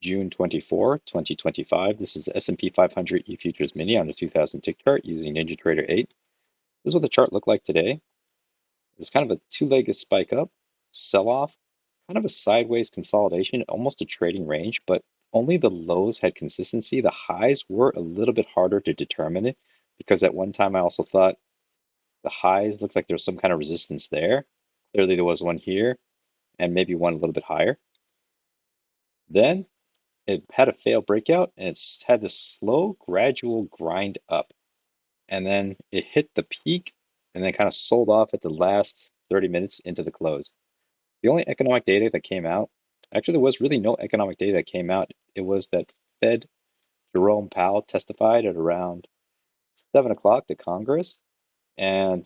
June 24, 2025. This is the S&P 500 E-Futures Mini on the 2000 tick chart using NinjaTrader 8. This is what the chart looked like today. It's kind of a two-legged spike up, sell-off, kind of a sideways consolidation, almost a trading range, but only the lows had consistency. The highs were a little bit harder to determine it because at one time I also thought the highs looks like there's some kind of resistance there. Clearly there was one here and maybe one a little bit higher. Then it had a failed breakout and it's had this slow, gradual grind up. And then it hit the peak and then kind of sold off at the last 30 minutes into the close. The only economic data that came out, actually, there was really no economic data that came out. It was that Fed Jerome Powell testified at around 7 o'clock to Congress. And,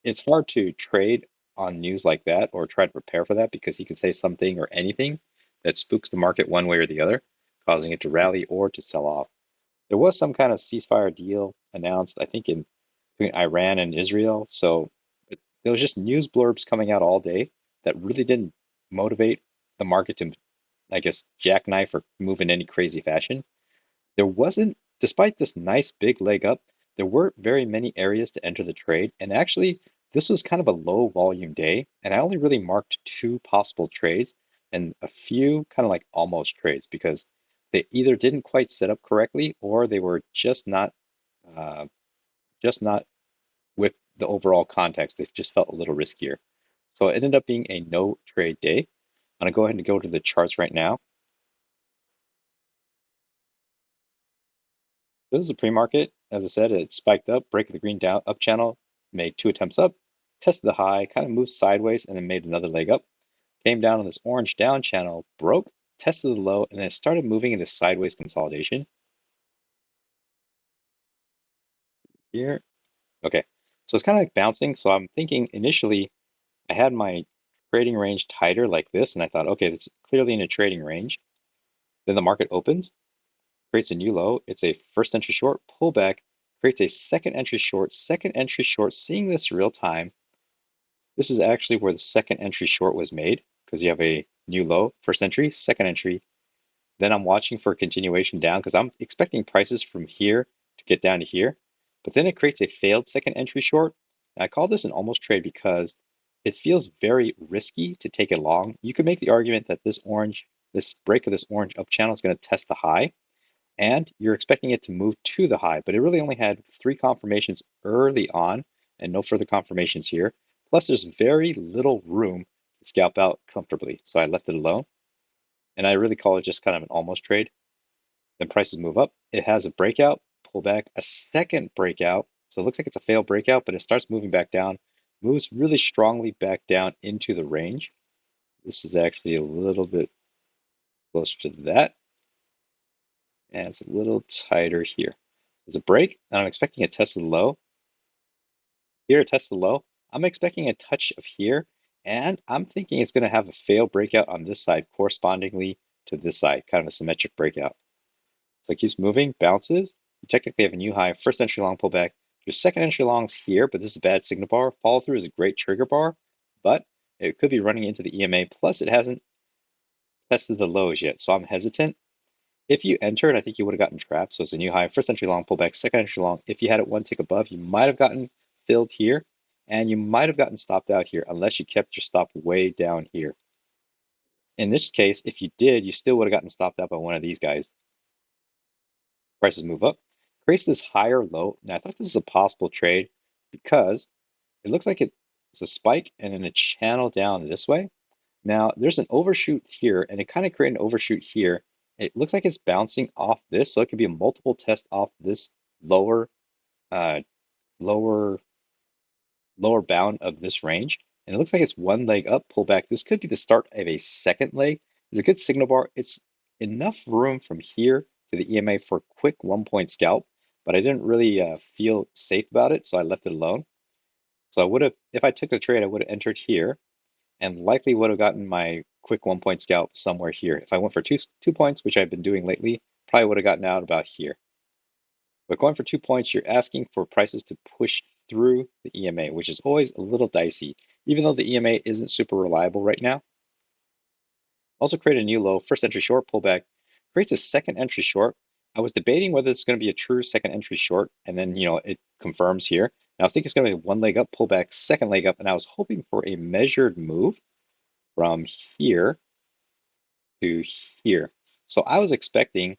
it's hard to trade on news like that or try to prepare for that because he could say something or anything that spooks the market one way or the other, causing it to rally or to sell off. There was some kind of ceasefire deal announced, I think, between Iran and Israel. So there was just news blurbs coming out all day that really didn't motivate the market to, I guess, jackknife or move in any crazy fashion. There wasn't, despite this nice big leg up, there weren't very many areas to enter the trade. And actually, this was kind of a low volume day. And I only really marked two possible trades and a few kind of like almost trades because they either didn't quite set up correctly or they were uh, just not with the overall context. They just felt a little riskier. So it ended up being a no trade day. I'm gonna go ahead and go to the charts right now. This is a pre-market. As I said, it spiked up, break the green down up channel, made two attempts up, tested the high, kind of moved sideways, and then made another leg up. Came down on this orange down channel, broke, tested the low, and then it started moving into sideways consolidation here. Okay, so it's kind of like bouncing. So I'm thinking initially I had my trading range tighter like this, and I thought, okay, this is clearly in a trading range. Then the market opens, creates a new low. It's a first entry short, pullback, creates a second entry short, seeing this real time. This is actually where the second entry short was made because you have a new low, first entry, second entry. Then I'm watching for a continuation down because I'm expecting prices from here to get down to here. But then it creates a failed second entry short. And I call this an almost trade because it feels very risky to take it long. You could make the argument that this break of this orange up channel is going to test the high and you're expecting it to move to the high, but it really only had three confirmations early on and no further confirmations here. Plus, there's very little room to scalp out comfortably, so I left it alone. And I really call it just kind of an almost trade. Then prices move up. It has a breakout, pull back, a second breakout. So it looks like it's a failed breakout, but it starts moving back down, moves really strongly back down into the range. This is actually a little bit closer to that. And it's a little tighter here. There's a break, and I'm expecting a test of the low. Here, a test of the low. I'm expecting a touch of here, and I'm thinking it's going to have a failed breakout on this side correspondingly to this side, kind of a symmetric breakout. So it keeps moving, bounces. You technically have a new high, first entry long pullback. Your second entry long is here, but this is a bad signal bar. Follow through is a great trigger bar, but it could be running into the EMA. Plus, it hasn't tested the lows yet, so I'm hesitant. If you entered, I think you would have gotten trapped. So it's a new high, first entry long pullback, second entry long. If you had it one tick above, you might have gotten filled here, and you might have gotten stopped out here unless you kept your stop way down here. In this case, if you did, you still would have gotten stopped out by one of these guys. Prices move up, creates this higher low. Now I thought this is a possible trade because it looks like it's a spike and then a channel down this way. Now there's an overshoot here, and it kind of created an overshoot here. It looks like it's bouncing off this, so it could be a multiple test off this lower, uh, lower, lower bound of this range. And it looks like it's one leg up, pull back. This could be the start of a second leg. There's a good signal bar. It's enough room from here to the EMA for a quick 1 point scalp, but I didn't really feel safe about it, so I left it alone. So I would have, if I took the trade, I would have entered here and likely would have gotten my quick 1 point scalp somewhere here. If I went for two points, which I've been doing lately, probably would have gotten out about here. But going for 2 points, you're asking for prices to push through the EMA, which is always a little dicey, even though the EMA isn't super reliable right now. Also create a new low, first entry short pullback, creates a second entry short. I was debating whether it's going to be a true second entry short, and then it confirms here. And I was thinking it's going to be one leg up, pull back, second leg up, and I was hoping for a measured move from here to here. So I was expecting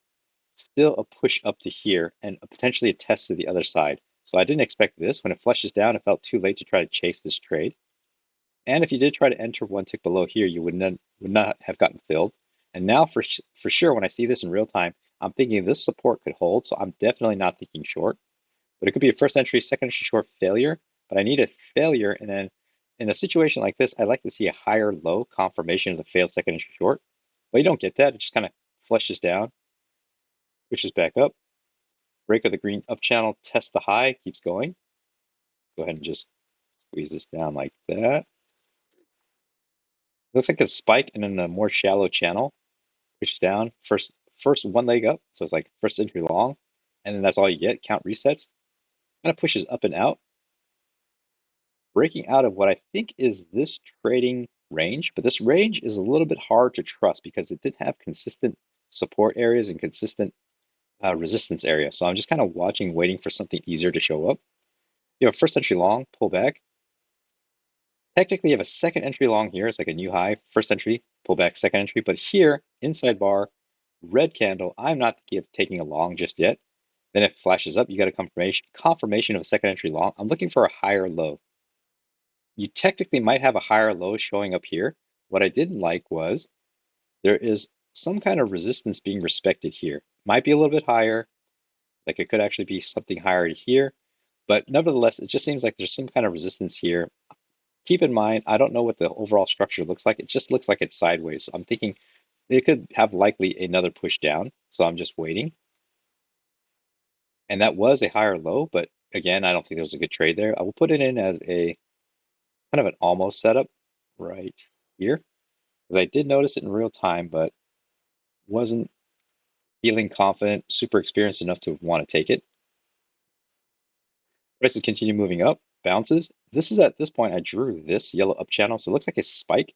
still a push up to here and potentially a test to the other side. So I didn't expect this. When it flushes down, it felt too late to try to chase this trade. And if you did try to enter one tick below here, you would not have gotten filled. And now for sure, when I see this in real time, I'm thinking this support could hold. So I'm definitely not thinking short. But it could be a first entry, second entry short failure. But I need a failure. And then in a situation like this, I like to see a higher low confirmation of the failed second entry short. Well, you don't get that. It just kind of flushes down, pushes back up. Break of the green up channel, test the high, keeps going. Go ahead and just squeeze this down like that. Looks like a spike and then a more shallow channel, pushes down. First one leg up, so it's like first entry long, and then that's all you get. Count resets. Kind of pushes up and out, breaking out of what I think is this trading range, but this range is a little bit hard to trust because it didn't have consistent support areas and consistent resistance areas. So I'm just kind of watching, waiting for something easier to show up. First entry long, pull back. Technically, you have a second entry long here. It's like a new high, first entry, pull back, second entry. But here, inside bar, red candle, I'm not thinking of taking a long just yet. Then it flashes up. You got a confirmation of a second entry long. I'm looking for a higher low. You technically might have a higher low showing up here. What I didn't like was there is some kind of resistance being respected here. Might be a little bit higher. Like it could actually be something higher here. But nevertheless, it just seems like there's some kind of resistance here. Keep in mind, I don't know what the overall structure looks like. It just looks like it's sideways. So I'm thinking it could have likely another push down. So I'm just waiting. And that was a higher low, but again, I don't think there was a good trade there. I will put it in as a kind of an almost setup right here. Because I did notice it in real time, but wasn't feeling confident, super experienced enough to want to take it. Prices continue moving up, bounces. This is at this point, I drew this yellow up channel. So it looks like a spike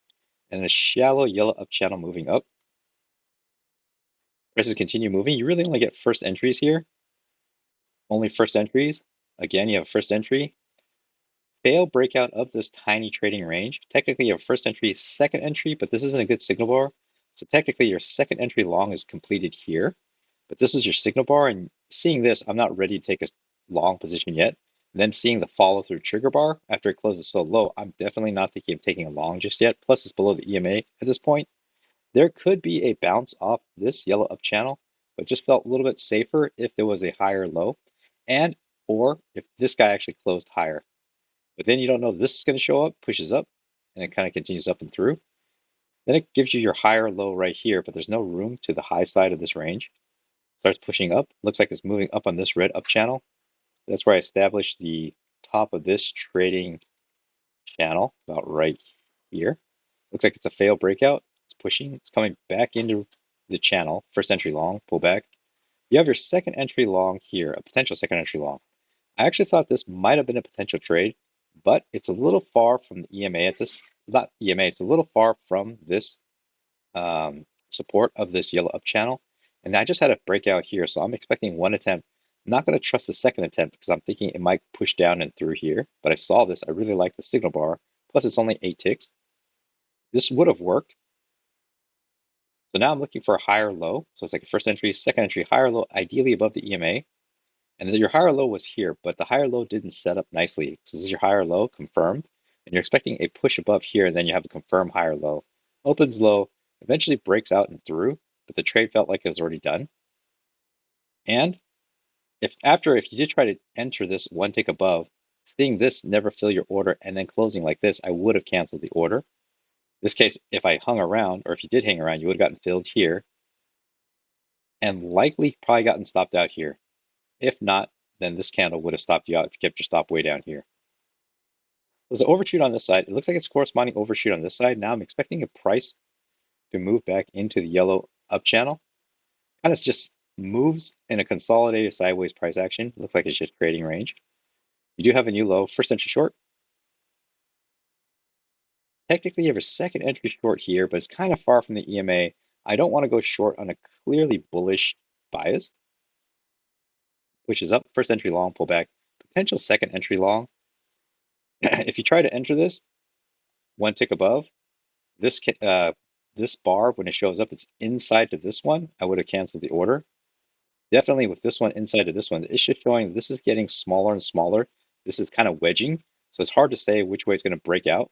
and a shallow yellow up channel moving up. Prices continue moving. You really only get first entries here. Only first entries. Again, you have first entry. Fail breakout of this tiny trading range. Technically, you have first entry, second entry, but this isn't a good signal bar. So technically, your second entry long is completed here. But this is your signal bar. And seeing this, I'm not ready to take a long position yet. And then seeing the follow through trigger bar after it closes so low, I'm definitely not thinking of taking a long just yet. Plus, it's below the EMA at this point. There could be a bounce off this yellow up channel, but just felt a little bit safer if there was a higher low and or if this guy actually closed higher. But then you don't know this is going to show up, pushes up, and it kind of continues up and through. Then it gives you your higher low right here, but there's no room to the high side of this range. Starts pushing up. Looks like it's moving up on this red up channel. That's where I established the top of this trading channel, about right here. Looks like it's a failed breakout. It's pushing. It's coming back into the channel. First entry long, pull back. You have your second entry long here, a potential second entry long. I actually thought this might have been a potential trade, but it's a little far from the EMA at this, not EMA, it's a little far from this support of this yellow up channel. And I just had a breakout here, so I'm expecting one attempt. I'm not going to trust the second attempt because I'm thinking it might push down and through here. But I saw this. I really like the signal bar. Plus, it's only 8 ticks. This would have worked. So now I'm looking for a higher low. So it's like a first entry, second entry, higher low, ideally above the EMA. And then your higher low was here, but the higher low didn't set up nicely. So this is your higher low confirmed. And you're expecting a push above here, and then you have the confirm higher low. Opens low, eventually breaks out and through, but the trade felt like it was already done. And if you did try to enter this one tick above, seeing this never fill your order and then closing like this, I would have canceled the order. In this case, if I hung around, or if you did hang around, you would have gotten filled here and likely probably gotten stopped out here. If not, then this candle would have stopped you out if you kept your stop way down here. There's an overshoot on this side. It looks like it's corresponding overshoot on this side. Now I'm expecting a price to move back into the yellow up channel. Kind of just moves in a consolidated sideways price action. Looks like it's just trading range. You do have a new low, first entry short. Technically, you have a second entry short here, but it's kind of far from the EMA. I don't want to go short on a clearly bullish bias, which is up, first entry long, pullback, potential second entry long. If you try to enter this one tick above, this this bar, when it shows up, it's inside to this one, I would have canceled the order. Definitely with this one inside to this one, it's just showing this is getting smaller and smaller. This is kind of wedging. So it's hard to say which way it's going to break out.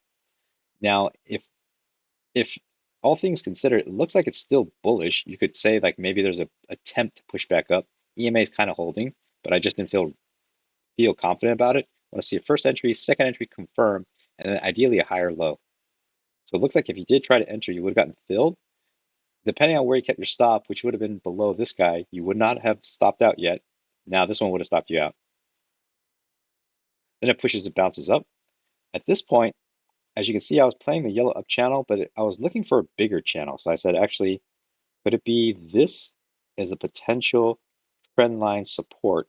Now, if all things considered, it looks like it's still bullish. You could say like maybe there's a attempt to push back up. EMA is kind of holding, but I just didn't feel confident about it. I want to see a first entry, second entry confirmed, and then ideally a higher low. So it looks like if you did try to enter, you would have gotten filled. Depending on where you kept your stop, which would have been below this guy, you would not have stopped out yet. Now this one would have stopped you out. Then it pushes and bounces up. At this point, as you can see, I was playing the yellow up channel, but I was looking for a bigger channel. So I said, actually, could it be this as a potential trend line support?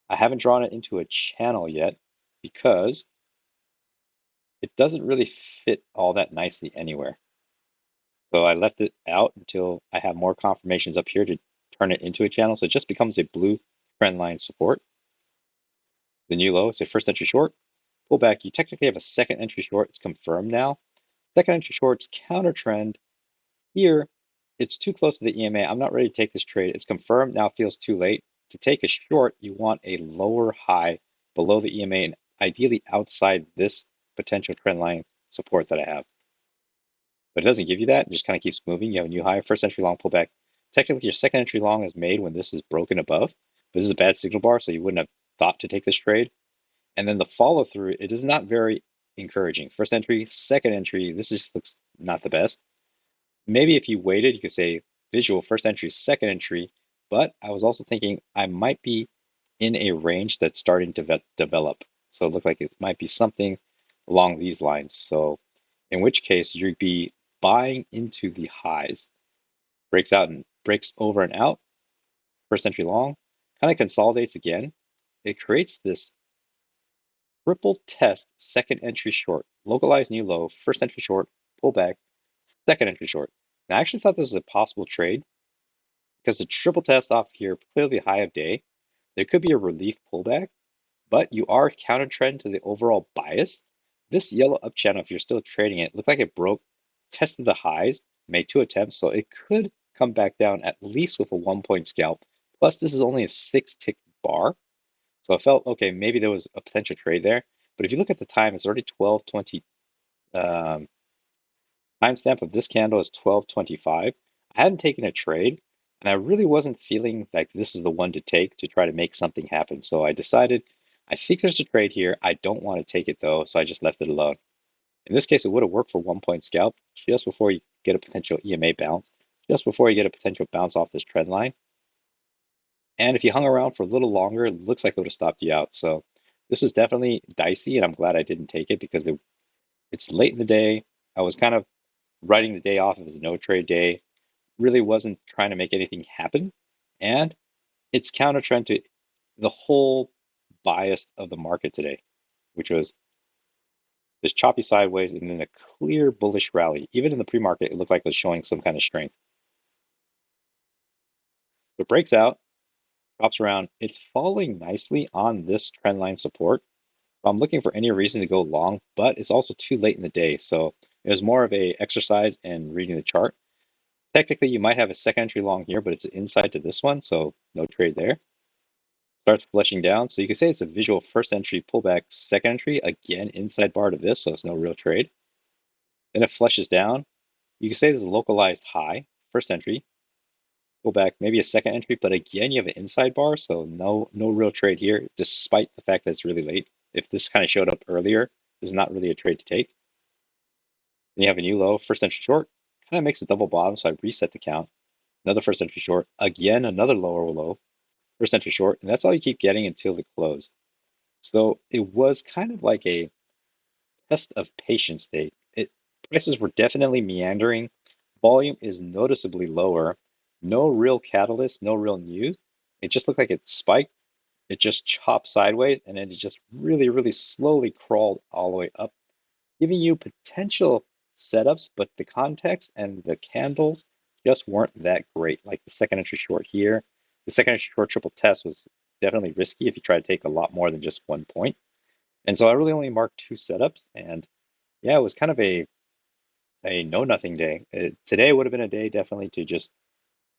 I haven't drawn it into a channel yet because it doesn't really fit all that nicely anywhere. So I left it out until I have more confirmations up here to turn it into a channel. So it just becomes a blue trend line support. The new low, it's a first entry short. Pull back, you technically have a second entry short. It's confirmed now. Second entry short's counter trend. Here, it's too close to the EMA. I'm not ready to take this trade. It's confirmed. Now it feels too late. To take a short, you want a lower high below the EMA and ideally outside this potential trend line support that I have. But it doesn't give you that. It just kind of keeps moving. You have a new high, first entry long pullback. Technically, your second entry long is made when this is broken above. But this is a bad signal bar, so you wouldn't have thought to take this trade. And then the follow through, it is not very encouraging. First entry, second entry, this just looks not the best. Maybe if you waited, you could say visual, first entry, second entry. But I was also thinking I might be in a range that's starting to develop. So it looked like it might be something along these lines. So in which case you'd be buying into the highs, breaks out and breaks over and out, first entry long, kind of consolidates again. It creates this triple test, second entry short, localized new low, first entry short, pullback, second entry short. And I actually thought this was a possible trade because the triple test off here, clearly high of day. There could be a relief pullback, but you are counter trend to the overall bias. This yellow up channel, if you're still trading it, looked like it broke, tested the highs, made two attempts, so it could come back down at least with a 1 point scalp. Plus, this is only a 6 tick bar. So I felt, okay, maybe there was a potential trade there. But if you look at the time, it's already 12:20. Timestamp of this candle is 12:25. I hadn't taken a trade, and I really wasn't feeling like this is the one to take to try to make something happen. So I decided, I think there's a trade here. I don't want to take it though, so I just left it alone. In this case, it would have worked for 1 point scalp just before you get a potential EMA bounce, just before you get a potential bounce off this trend line. And if you hung around for a little longer, it looks like it would have stopped you out. So this is definitely dicey, and I'm glad I didn't take it because it's late in the day. I was kind of writing the day off as a no trade day, really wasn't trying to make anything happen. And it's counter trend to the whole bias of the market today, which was this choppy sideways and then a clear bullish rally. Even in the pre-market, it looked like it was showing some kind of strength. So it breaks out, drops around. It's following nicely on this trend line support. I'm looking for any reason to go long, but it's also too late in the day. So it was more of a exercise in reading the chart. Technically, you might have a second entry long here, but it's inside to this one, so no trade there. Starts flushing down, so you can say it's a visual first entry pullback, second entry, again, inside bar to this, so it's no real trade. Then it flushes down. You can say there's a localized high, first entry, pullback, maybe a second entry, but again, you have an inside bar, so no real trade here, despite the fact that it's really late. If this kind of showed up earlier, this is not really a trade to take. Then you have a new low, first entry short, kind of makes a double bottom, so I reset the count. Another first entry short, again, another lower low, first entry short, and that's all you keep getting until the close. So it was kind of like a test of patience day. Prices were definitely meandering. Volume is noticeably lower. No real catalyst, no real news. It just looked like it spiked. It just chopped sideways, and then it just really slowly crawled all the way up, giving you potential setups, but the context and the candles just weren't that great. Like the second entry short here, the second entry short triple test was definitely risky if you try to take a lot more than just 1 point. And so I really only marked 2 setups, and yeah, it was kind of a know nothing day. Today would have been a day definitely to just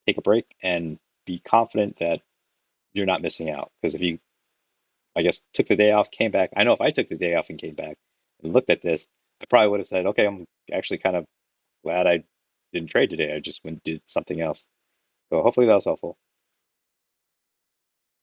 take a break and be confident that you're not missing out. Because if you, I guess, took the day off, came back, I know if I took the day off and came back and looked at this, I probably would have said, okay, I'm actually kind of glad I didn't trade today. I just went and did something else. So hopefully that was helpful.